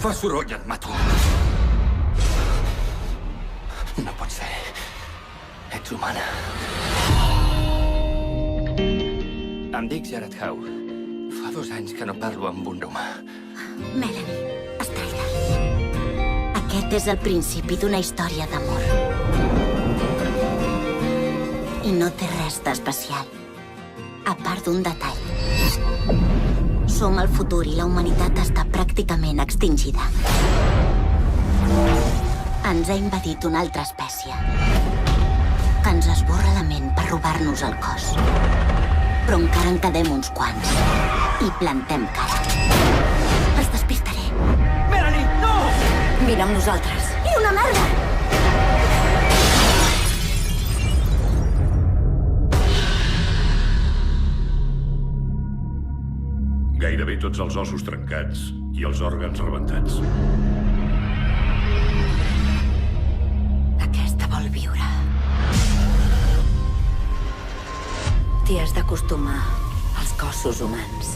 fa soroll et mato. No pot ser. Ets humana. Em dic Jared Howe. Fa 2 anys que no parlo amb un humà. Melanie, estrella. Aquest és el principi d'una història d'amor. I no té res d'especial. A part d'un detall. Som el futur i la humanitat està pràcticament extingida. Ens ha invadit una altra espècie que ens esborra la ment per robar-nos el cos. Però encara en quedem uns quants i plantem cara. Els despistaré. Melanie, no! Vine amb nosaltres. I una merda! Gairebé tots els ossos trencats i els òrgans rebentats. Aquesta vol viure. T'hi has d'acostumar als cossos humans.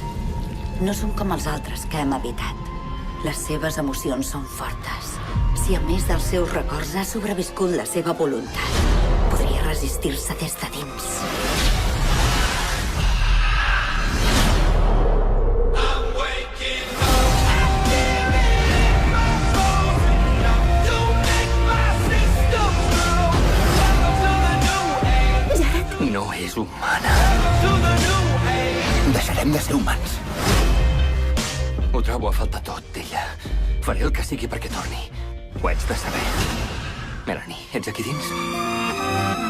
No són com els altres que hem evitat. Les seves emocions són fortes. Si a més dels seus records ha sobreviscut la seva voluntat, podria resistir-se des de dins. No és humana. Deixarem de ser humans. Ho trobo a faltar tot d'ella. Faré el que sigui perquè torni. Ho haig de saber. Melanie, ets aquí dins?